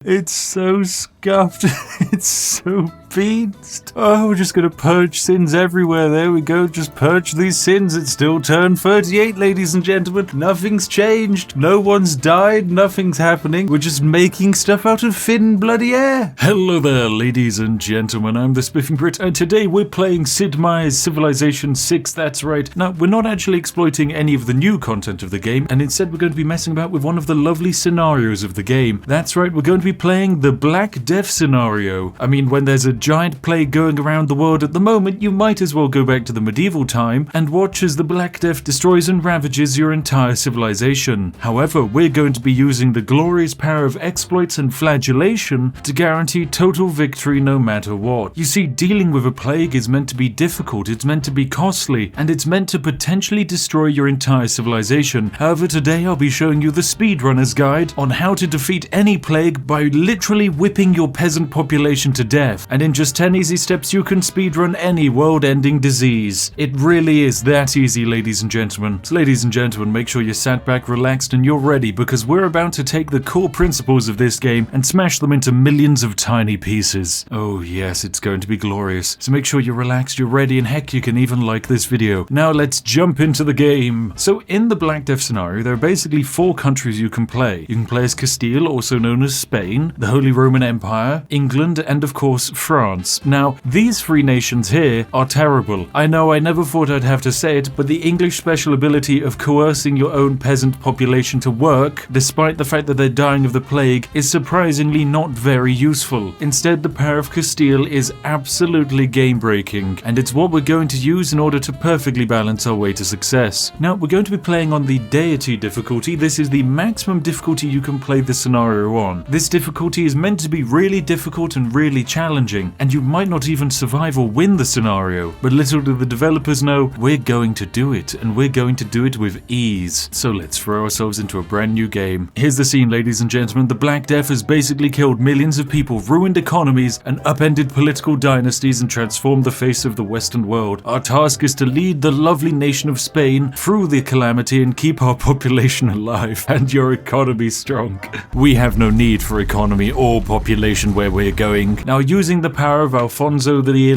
It's so scuffed. It's so beansed. Oh, we're just gonna purge sins everywhere. There we go. Just purge these sins. It's still turn 38, ladies and gentlemen. Nothing's changed. No one's died. Nothing's happening. We're just making stuff out of thin bloody air. Hello there, ladies and gentlemen. I'm the Spiffing Brit, and today we're playing Sid Meier's Civilization 6. That's right. Now, we're not actually exploiting any of the new content of the game, and instead we're going to be messing about with one of the lovely scenarios of the game. That's right. We're going to be playing the Black Death scenario. I mean, when there's a giant plague going around the world at the moment, you might as well go back to the medieval time and watch as the Black Death destroys and ravages your entire civilization. However, we're going to be using the glorious power of exploits and flagellation to guarantee total victory no matter what. You see, dealing with a plague is meant to be difficult, it's meant to be costly, and it's meant to potentially destroy your entire civilization. However, today I'll be showing you the speedrunner's guide on how to defeat any plague by literally whipping your peasant population to death, and in just 10 easy steps you can speedrun any world-ending disease. It really is that easy, ladies and gentlemen. So ladies and gentlemen, make sure you're sat back, relaxed, and you're ready, because we're about to take the core principles of this game and smash them into millions of tiny pieces. Oh yes, it's going to be glorious. So make sure you're relaxed, you're ready, and heck, you can even like this video. Now let's jump into the game. So in the Black Death scenario, there are basically 4 countries you can play. You can play as Castile, also known as Spain, the Holy Roman Empire, England, and of course France. Now, these 3 nations here are terrible. I know, I never thought I'd have to say it, but the English special ability of coercing your own peasant population to work, despite the fact that they're dying of the plague, is surprisingly not very useful. Instead, the power of Castile is absolutely game-breaking, and it's what we're going to use in order to perfectly balance our way to success. Now, we're going to be playing on the deity difficulty. This is the maximum difficulty you can play the scenario on. This difficulty is meant to be really difficult and really challenging, and you might not even survive or win the scenario, but little do the developers know, we're going to do it, and we're going to do it with ease. So let's throw ourselves into a brand new game. Here's the scene, ladies and gentlemen. The Black Death has basically killed millions of people, ruined economies, and upended political dynasties and transformed the face of the Western world. Our task is to lead the lovely nation of Spain through the calamity and keep our population alive and your economy strong. We have no need for economy or population where we're going. Now, using the power of Alfonso XI,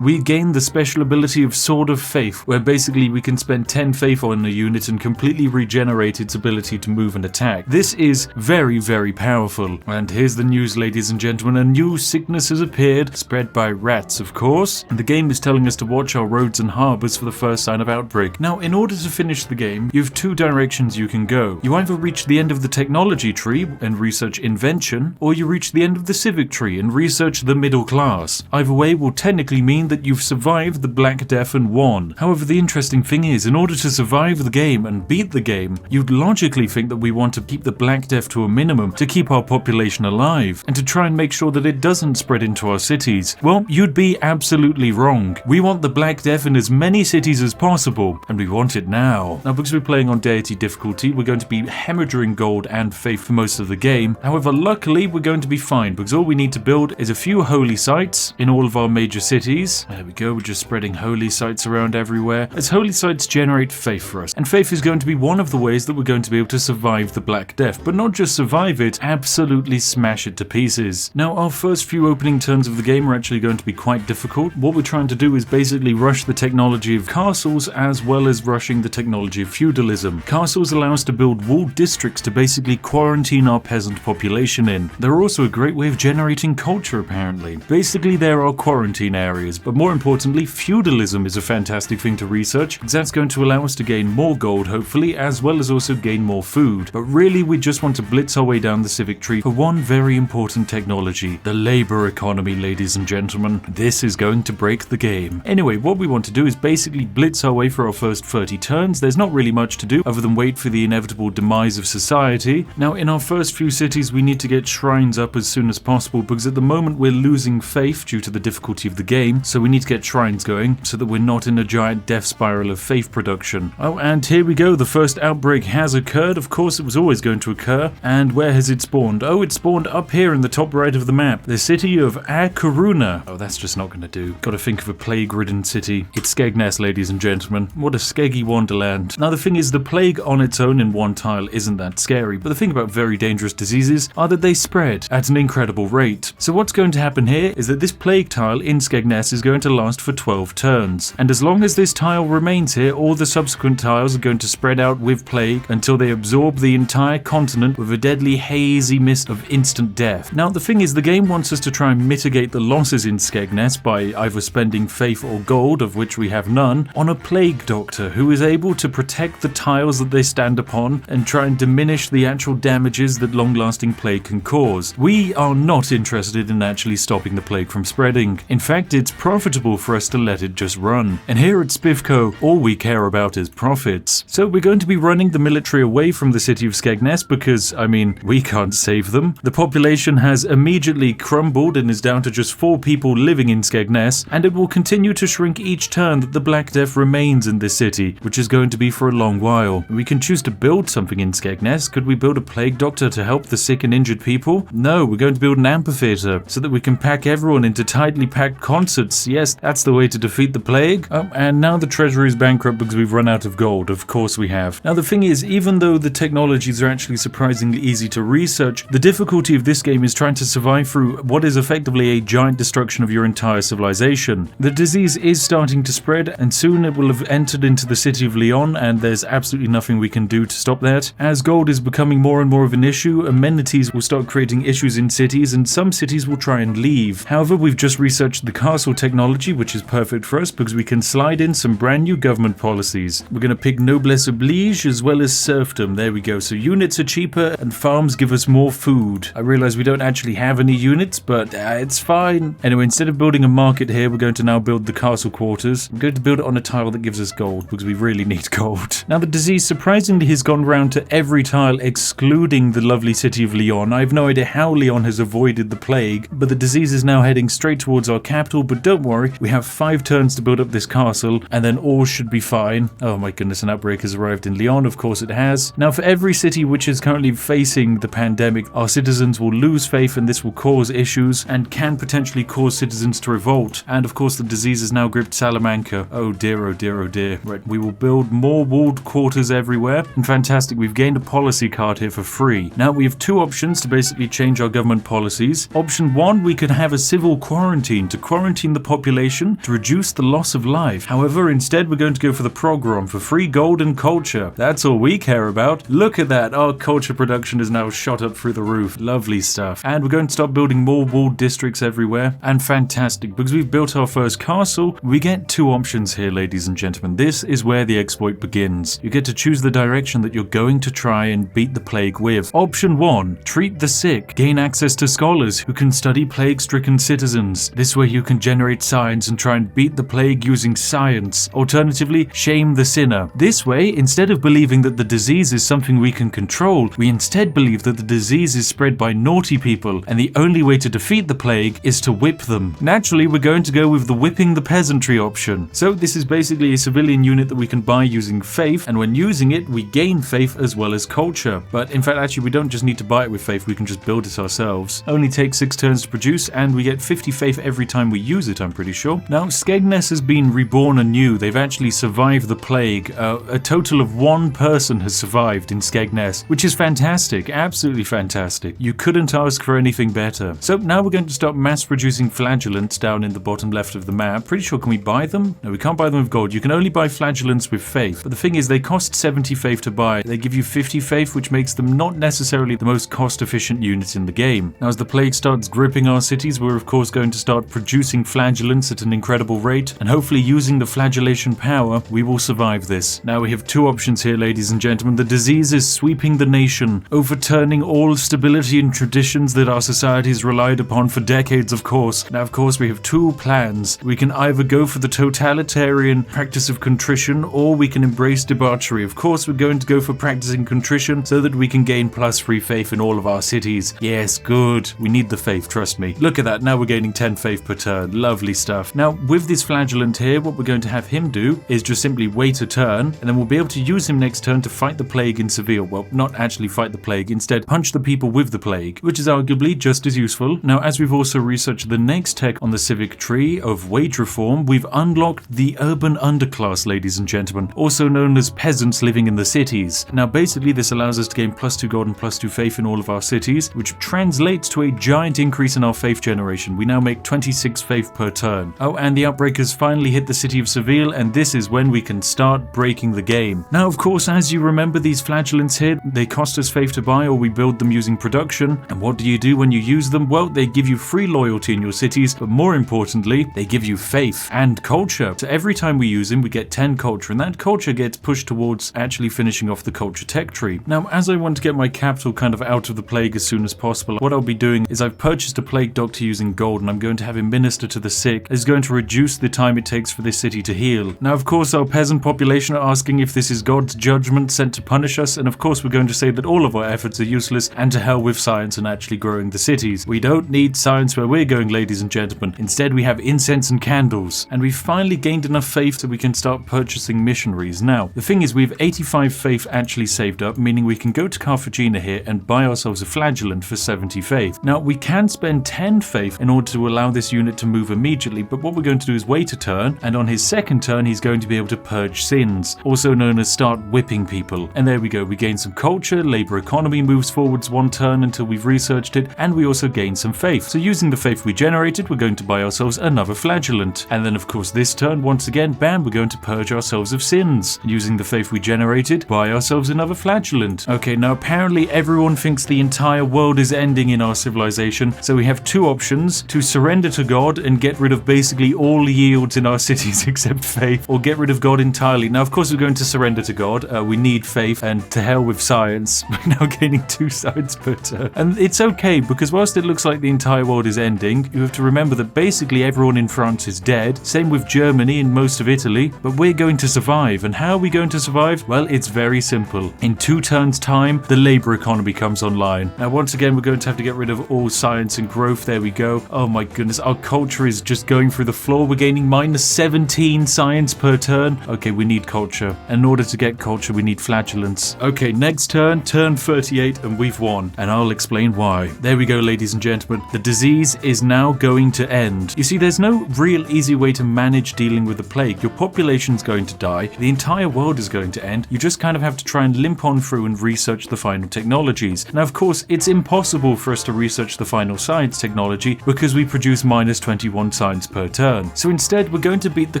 we gain the special ability of Sword of Faith, where basically we can spend 10 faith on a unit and completely regenerate its ability to move and attack. This is very, very powerful. And here's the news, ladies and gentlemen. A new sickness has appeared, spread by rats, of course, and the game is telling us to watch our roads and harbors for the first sign of outbreak. Now, in order to finish the game, you have 2 directions you can go. You either reach the end of the technology tree and research invention, or you reach the end of the civic tree and research the middle class. Either way will technically mean that you've survived the Black Death and won. However, the interesting thing is, in order to survive the game and beat the game, you'd logically think that we want to keep the Black Death to a minimum to keep our population alive, and to try and make sure that it doesn't spread into our cities. Well, you'd be absolutely wrong. We want the Black Death in as many cities as possible, and we want it now. Now, because we're playing on deity difficulty, we're going to be hemorrhaging gold and faith for most of the game. However, luckily, we're going to be fine, because all we need to build is a few holy sites in all of our major cities. There we go, we're just spreading holy sites around everywhere, as holy sites generate faith for us. And faith is going to be one of the ways that we're going to be able to survive the Black Death, but not just survive it, absolutely smash it to pieces. Now, our first few opening turns of the game are actually going to be quite difficult. What we're trying to do is basically rush the technology of castles as well as rushing the technology of feudalism. Castles allow us to build walled districts to basically quarantine our peasant population in. They're also a great way of generating culture, apparently. Basically, there are quarantine areas, but more importantly, feudalism is a fantastic thing to research, because that's going to allow us to gain more gold, hopefully, as well as also gain more food. But really, we just want to blitz our way down the civic tree for one very important technology, the labor economy, ladies and gentlemen. This is going to break the game. Anyway, what we want to do is basically blitz our way for our first 30 turns. There's not really much to do other than wait for the inevitable demise of society. Now, in our first few cities, we need to get shrines up as soon as possible, because at the moment we're losing losing faith due to the difficulty of the game, so we need to get shrines going so that we're not in a giant death spiral of faith production. Oh, and here we go. The first outbreak has occurred. Of course, it was always going to occur. And where has it spawned? Oh, it spawned up here in the top right of the map. The city of Akaruna. Oh, that's just not going to do. Got to think of a plague-ridden city. It's Skegness, ladies and gentlemen. What a skeggy wonderland. Now, the thing is, the plague on its own in one tile isn't that scary, but the thing about very dangerous diseases are that they spread at an incredible rate. So what's going to happen here is that this plague tile in Skegness is going to last for 12 turns. And as long as this tile remains here, all the subsequent tiles are going to spread out with plague until they absorb the entire continent with a deadly hazy mist of instant death. Now, the thing is, the game wants us to try and mitigate the losses in Skegness by either spending faith or gold, of which we have none, on a plague doctor who is able to protect the tiles that they stand upon and try and diminish the actual damages that long-lasting plague can cause. We are not interested in actually stopping the plague from spreading. In fact, it's profitable for us to let it just run. And here at Spiffco, all we care about is profits. So we're going to be running the military away from the city of Skegness because, I mean, we can't save them. The population has immediately crumbled and is down to just 4 people living in Skegness, and it will continue to shrink each turn that the Black Death remains in this city, which is going to be for a long while. We can choose to build something in Skegness. Could we build a plague doctor to help the sick and injured people? No, we're going to build an amphitheater so that we can pack everyone into tightly packed concerts. Yes, that's the way to defeat the plague. Oh, and now the treasury is bankrupt because we've run out of gold. Of course we have. Now the thing is, even though the technologies are actually surprisingly easy to research, the difficulty of this game is trying to survive through what is effectively a giant destruction of your entire civilization. The disease is starting to spread, and soon it will have entered into the city of Lyon, and there's absolutely nothing we can do to stop that. As gold is becoming more and more of an issue, amenities will start creating issues in cities, and some cities will try and leave. However, we've just researched the castle technology, which is perfect for us because we can slide in some brand new government policies. We're going to pick noblesse oblige as well as serfdom. There we go. So units are cheaper and farms give us more food. I realize we don't actually have any units, but it's fine. Anyway, instead of building a market here, we're going to now build the castle quarters. We're going to build it on a tile that gives us gold because we really need gold. Now, the disease surprisingly has gone round to every tile excluding the lovely city of Lyon. I have no idea how Lyon has avoided the plague, but the disease is now heading straight towards our capital. But don't worry, we have 5 turns to build up this castle and then all should be fine. Oh my goodness, an outbreak has arrived in Lyon. Of course it has. Now, for every city which is currently facing the pandemic, our citizens will lose faith and this will cause issues and can potentially cause citizens to revolt. And of course the disease has now gripped Salamanca. Oh dear, oh dear, oh dear. Right, we will build more walled quarters everywhere. And fantastic, we've gained a policy card here for free. Now we have 2 options to basically change our government policies. Option 1, we could have a civil quarantine to quarantine the population to reduce the loss of life. However, instead we're going to go for the program for free gold and culture. That's all we care about. Look at that, our culture production is now shot up through the roof. Lovely stuff. And we're going to start building more walled districts everywhere. And fantastic, because we've built our first castle, we get 2 options here, ladies and gentlemen. This is where the exploit begins. You get to choose the direction that you're going to try and beat the plague with. Option 1, treat the sick. Gain access to scholars who can study plague-stricken citizens. This way you can generate science and try and beat the plague using science. Alternatively, shame the sinner. This way, instead of believing that the disease is something we can control, we instead believe that the disease is spread by naughty people, and the only way to defeat the plague is to whip them. Naturally, we're going to go with the whipping the peasantry option. So this is basically a civilian unit that we can buy using faith, and when using it, we gain faith as well as culture. But in fact, actually, we don't just need to buy it with faith, we can just build it ourselves. Only takes 6 turns to produce, and we get 50 faith every time we use it, I'm pretty sure. Now, Skegness has been reborn anew. They've actually survived the plague. A total of 1 person has survived in Skegness, which is fantastic, absolutely fantastic. You couldn't ask for anything better. So now we're going to start mass producing flagellants down in the bottom left of the map. Pretty sure, can we buy them? No, we can't buy them with gold. You can only buy flagellants with faith. But the thing is, they cost 70 faith to buy. They give you 50 faith, which makes them not necessarily the most cost-efficient unit in the game. Now, as the plague starts gripping our cities, we're of course going to start producing flagellants at an incredible rate, and hopefully using the flagellation power, we will survive this. Now we have 2 options here, ladies and gentlemen. The disease is sweeping the nation, overturning all stability and traditions that our societies relied upon for decades, of course. Now, of course, we have 2 plans. We can either go for the totalitarian practice of contrition, or we can embrace debauchery. Of course, we're going to go for practicing contrition so that we can gain +3 faith in all of our cities. Yes, good. We need the faith, trust me. Look at that. Now we're gaining 10 faith per turn. Lovely stuff. Now, with this flagellant here, what we're going to have him do is just simply wait a turn, and then we'll be able to use him next turn to fight the plague in Seville. Well, not actually fight the plague, instead punch the people with the plague, which is arguably just as useful. Now, as we've also researched the next tech on the civic tree of wage reform, we've unlocked the urban underclass, ladies and gentlemen, also known as peasants living in the cities. Now, basically, this allows us to gain +2 gold and +2 faith in all of our cities, which translates to a giant increase in our faith generation. We now make 26 faith per turn. Oh, and the outbreakers finally hit the city of Seville, and this is when we can start breaking the game. Now, of course, as you remember, these flagellants here, they cost us faith to buy, or we build them using production. And what do you do when you use them? Well, they give you free loyalty in your cities, but more importantly, they give you faith and culture. So every time we use them, we get 10 culture, and that culture gets pushed towards actually finishing off the culture tech tree. Now, as I want to get my capital kind of out of the plague as soon as possible, what I'll be doing is I've purchased a plague doctor using gold, and I'm going to have him minister to the sick. It's going to reduce the time it takes for this city to heal. Now, of course, our peasant population are asking if this is God's judgment sent to punish us, and of course we're going to say that all of our efforts are useless and to hell with science and actually growing the cities. We don't need science where we're going, ladies and gentlemen. Instead, we have incense and candles, and we've finally gained enough faith so we can start purchasing missionaries. Now, the thing is, we have 85 faith actually saved up, meaning we can go to Carthagena here and buy ourselves a flagellant for 70 faith. Now, we can spend 10 faith in order to allow this unit to move immediately, but what we're going to do is wait a turn, and on his second turn, he's going to be able to purge sins, also known as start whipping people. And there we go, we gain some culture, labor economy moves forwards 1 turn until we've researched it, and we also gain some faith. So using the faith we generated, we're going to buy ourselves another flagellant. And then of course this turn, once again, bam, we're going to purge ourselves of sins. Using the faith we generated, buy ourselves another flagellant. Okay, now apparently everyone thinks the entire world is ending in our civilization, so we have 2 options: to surrender to God and get rid of basically all yields in our cities except faith, or get rid of God entirely. Now of course we're going to surrender to God, we need faith, and to hell with science. We're now gaining 2 science per turn. And it's okay, because whilst it looks like the entire world is ending, you have to remember that basically everyone in France is dead, same with Germany and most of Italy, but we're going to survive. And how are we going to survive? Well, it's very simple. In 2 turns time, the labor economy comes online. Now once again, we're going to have to get rid of all science and growth. There we go. Oh my goodness, our culture is just going through the floor. We're gaining -17 science per turn. Okay, we need culture. In order to get culture, we need flagellants. Okay, next turn, turn 38, and we've won. And I'll explain why. There we go, ladies and gentlemen. The disease is now going to end. You see, there's no real easy way to manage dealing with the plague. Your population's going to die. The entire world is going to end. You just kind of have to try and limp on through and research the final technologies. Now, of course, it's impossible for us to research the final science technology because we produce -21 science per turn. So instead, we're going to beat the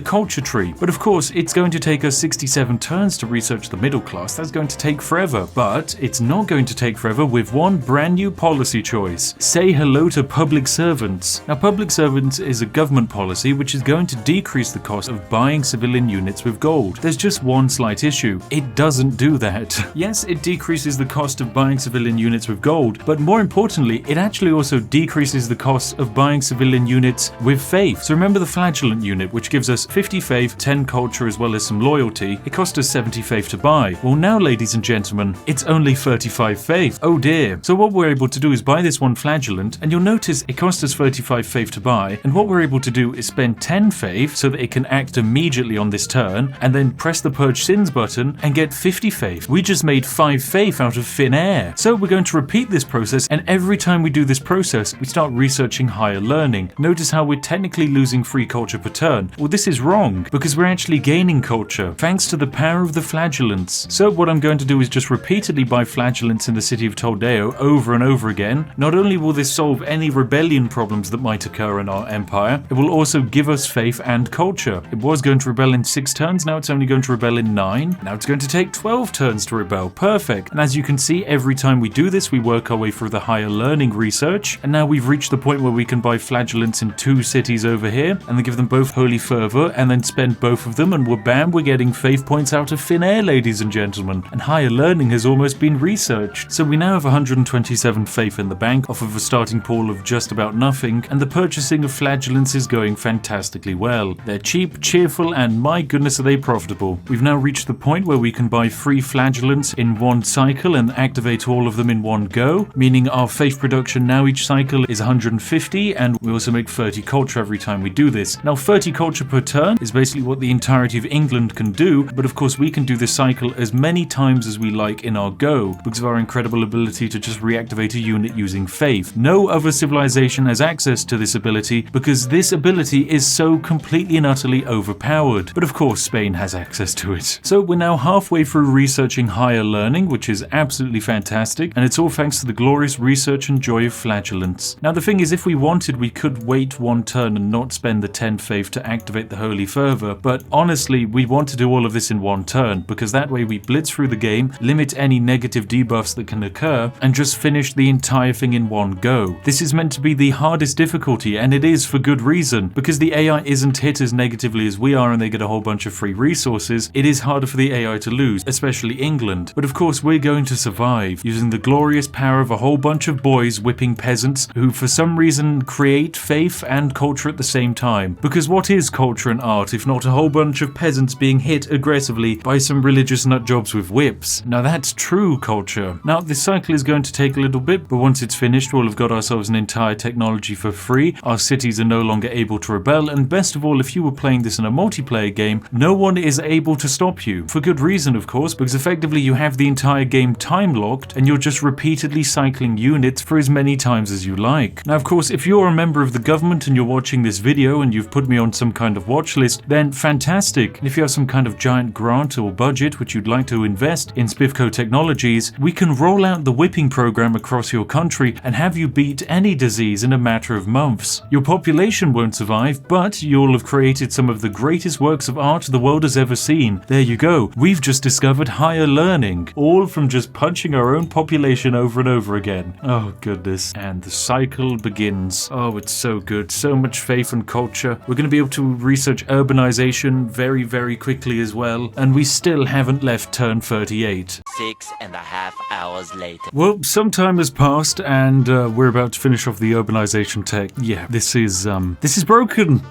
culture tree. But of course, it's going to take us 67 turns to research the middle class. That's going to take forever. But it's not going to take forever with one brand new policy choice. Say hello to public servants. Now, public servants is a government policy which is going to decrease the cost of buying civilian units with gold. There's just one slight issue. It doesn't do that. Yes, it decreases the cost of buying civilian units with gold, but more importantly, it actually also decreases the cost of buying civilian units with faith. So remember the flagellant unit, which gives us 50 faith, 10 culture, as well as some loyalty. It cost us 70 faith to buy. Well, now, ladies and gentlemen, it's only 35 faith. Oh dear. So what we're able to do is buy this one flagellant, and you'll notice it cost us 35 faith to buy, and what we're able to do is spend 10 faith so that it can act immediately on this turn, and then press the Purge Sins button and get 50 faith. We just made 5 faith out of thin air. So we're going to repeat this process, and every time we do this process, we start researching higher learning. Notice how we're technically losing free culture per turn. Well, this is wrong, because we're actually gaining culture, thanks to the power of the flagellants. So what I'm going to do is just repeatedly buy flagellants in the city of Toldeo over and over again. Not only will this solve any rebellion problems that might occur in our empire, it will also give us faith and culture. It was going to rebel in 6 turns, now it's only going to rebel in 9. Now it's going to take 12 turns to rebel. Perfect. And as you can see, every time we do this, we work our way through the higher learning research, and now we've reached the point where we can buy flagellants in 2 cities over here, and then give them both holy fervor, and then spend both of them, and we're getting faith points out of thin air, ladies and gentlemen. And higher learning has almost been researched. So we now have 127 faith in the bank off of a starting pool of just about nothing, and the purchasing of flagellants is going fantastically well. They're cheap, cheerful, and my goodness are they profitable. We've now reached the point where we can buy 3 flagellants in 1 cycle and activate all of them in one go, meaning our faith production now each cycle is 150, and we also make 30 culture every time we do this. Now 30 culture per turn is basically what the entirety of England can do, but of course we can do this cycle as many times as we like in our go, because of our incredible ability to just reactivate a unit using faith. No other civilization has access to this ability, because this ability is so completely and utterly overpowered. But of course Spain has access to it. So we're now halfway through researching higher learning, which is absolutely fantastic, and it's all thanks to the glorious research and joy of flagellants. Now the thing is, if we wanted, we could wait one turn and not spend the 10 faith to activate the holy fervor, but honestly we want to do all of this in one turn, because that way we blitz through the game, limit any negative debuffs that can occur, and just finish the entire thing in one go. This is meant to be the hardest difficulty, and it is for good reason, because the AI isn't hit as negatively as we are and they get a whole bunch of free resources. It is harder for the AI to lose, especially England. But of course we're going to survive, using the glorious power of a whole bunch of boys whipping peasants who for some reason create faith and culture at the same time. Because what is culture and art if not a whole bunch of peasants being hit aggressively by some religious nutjobs with whips? Now that's true culture. Now this cycle is going to take a little bit, but once it's finished we'll have got ourselves an entire technology for free, our cities are no longer able to rebel, and best of all, if you were playing this in a multiplayer game, no one is able to stop you. For good reason of course, because effectively you have the entire game time locked and you're just repeatedly cycling units for as many times as you like. Now of course, if you're a member of the government and you're watching this video and you've put me on some kind of watch list, then fantastic. And if you have some kind of giant grant or budget which you'd like to invest in Spiffco Technologies, we can roll out the whipping program across your country and have you beat any disease in a matter of months. Your population won't survive, but you'll have created some of the greatest works of art the world has ever seen. There you go. We've just discovered higher learning, all from just punching our own population over and over again. Oh goodness. And the cycle begins. Oh, it's so good. So much faith and culture. We're going to be able to research urbanization very, very quickly as well. And we still haven't left turn 38. 6.5 hours later. Well, some time has passed and we're about to finish off the urbanization tech. Yeah, this is broken.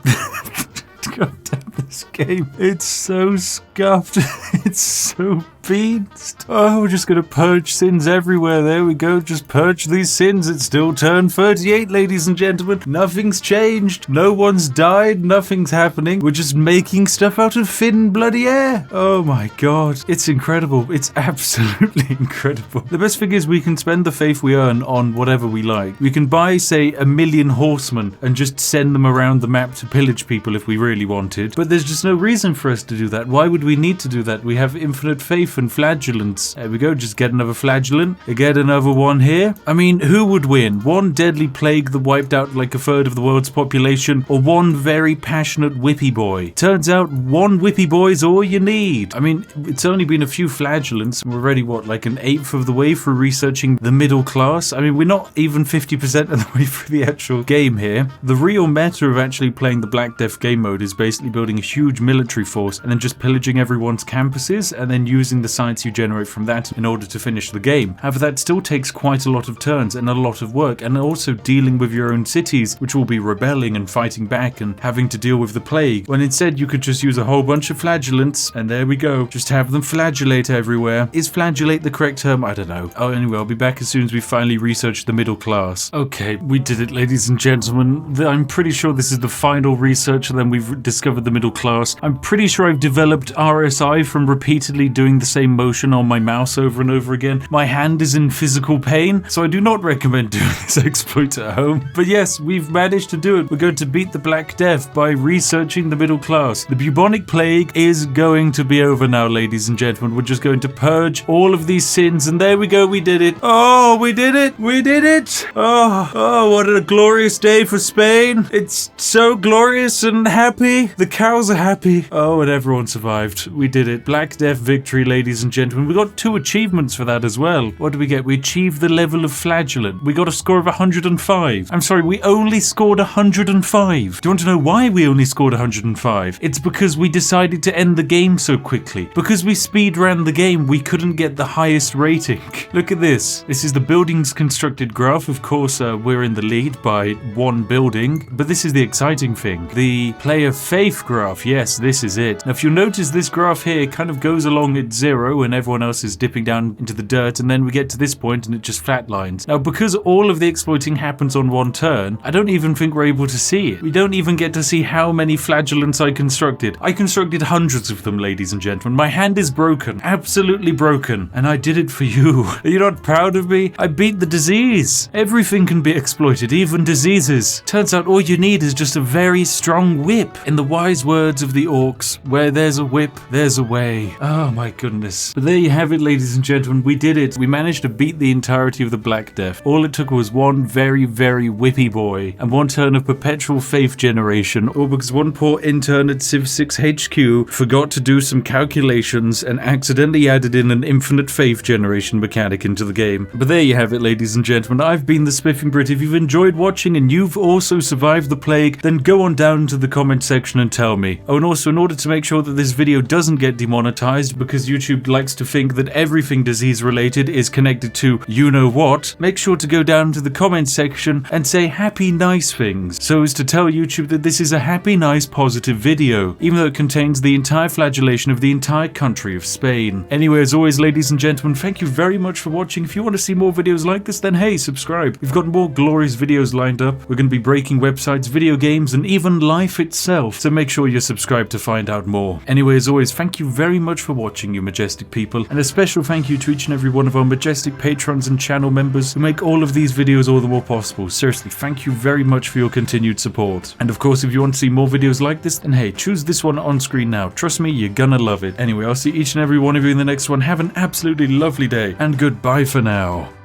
God damn this game. It's so scuffed. It's so beansed. Oh, we're just gonna purge sins everywhere. There we go. Just purge these sins. It's still turn 38, ladies and gentlemen. Nothing's changed. No one's died. Nothing's happening. We're just making stuff out of thin bloody air. Oh my god. It's incredible. It's absolutely incredible. The best thing is we can spend the faith we earn on whatever we like. We can buy, say, 1,000,000 horsemen and just send them around the map to pillage people if we really wanted. But there's just no reason for us to do that. Why would we need to do that? We have infinite faith and flagellants. There we go. Just get another flagellant. Get another one here. I mean, who would win? One deadly plague that wiped out like a third of the world's population, or one very passionate whippy boy? Turns out one whippy boy's all you need. I mean, it's only been a few flagellants. We're already, what, like an eighth of the way through researching the middle class? I mean, we're not even 50% of the way through the actual game here. The real meta of actually playing the Black Death game mode is basically building a huge military force and then just pillaging everyone's campuses and then using the science you generate from that in order to finish the game. However, that still takes quite a lot of turns and a lot of work, and also dealing with your own cities, which will be rebelling and fighting back and having to deal with the plague, when instead you could just use a whole bunch of flagellants, and there we go. Just have them flagellate everywhere. Is flagellate the correct term? I don't know. Oh, anyway, I'll be back as soon as we finally research the middle class. Okay, we did it, ladies and gentlemen. I'm pretty sure this is the final research, and then we've discovered the middle class. I'm pretty sure I've developed RSI from repeatedly doing the same motion on my mouse over and over again. My hand is in physical pain, so I do not recommend doing this exploit at home. But yes, we've managed to do it. We're going to beat the Black Death by researching the middle class. The bubonic plague is going to be over now, ladies and gentlemen. We're just going to purge all of these sins, and there we go. We did it. Oh, we did it. We did it. Oh, what a glorious day for Spain. It's so glorious and happy. The cows are happy. Oh, and everyone survived. We did it. Black Death victory, ladies and gentlemen. We got 2 achievements for that as well. What did we get? We achieved the level of flagellant. We got a score of 105. I'm sorry, we only scored 105. Do you want to know why we only scored 105? It's because we decided to end the game so quickly. Because we speed ran the game, we couldn't get the highest rating. Look at this. This is the buildings constructed graph. Of course, we're in the lead by 1 building, but this is the exciting thing. The player faith graph. Yes, this is it. Now, if you notice, this graph here kind of goes along at 0 0 and everyone else is dipping down into the dirt, and then we get to this point and it just flatlines. Now, because all of the exploiting happens on one turn, I don't even think we're able to see it. We don't even get to see how many flagellants I constructed. I constructed hundreds of them, ladies and gentlemen. My hand is broken, absolutely broken, and I did it for you. Are you not proud of me? I beat the disease. Everything can be exploited, even diseases. Turns out all you need is just a very strong whip. In the wise words of the orcs, where there's a whip, there's a way. Oh my goodness. But there you have it, ladies and gentlemen. We did it. We managed to beat the entirety of the Black Death. All it took was one very, very whippy boy and one turn of perpetual faith generation, all because one poor intern at Civ 6 HQ forgot to do some calculations and accidentally added in an infinite faith generation mechanic into the game. But there you have it, ladies and gentlemen. I've been the Spiffing Brit. If you've enjoyed watching and you've also survived the plague, then go on down to the comment section and tell me. Oh, and also, in order to make sure that this video doesn't get demonetized, because YouTube likes to think that everything disease related is connected to you know what, make sure to go down to the comment section and say happy nice things, so as to tell YouTube that this is a happy nice positive video, even though it contains the entire flagellation of the entire country of Spain. Anyway, as always, ladies and gentlemen, thank you very much for watching. If you want to see more videos like this, then hey, subscribe. We've got more glorious videos lined up. We're going to be breaking websites, video games, and even life itself, so make sure you're subscribed to find out more. Anyway, as always, thank you very much for watching, you majestic people, and a special thank you to each and every one of our majestic patrons and channel members who make all of these videos all the more possible. Seriously, thank you very much for your continued support. And of course, if you want to see more videos like this, then hey, choose this one on screen now. Trust me, you're gonna love it. Anyway, I'll see each and every one of you in the next one. Have an absolutely lovely day, and goodbye for now.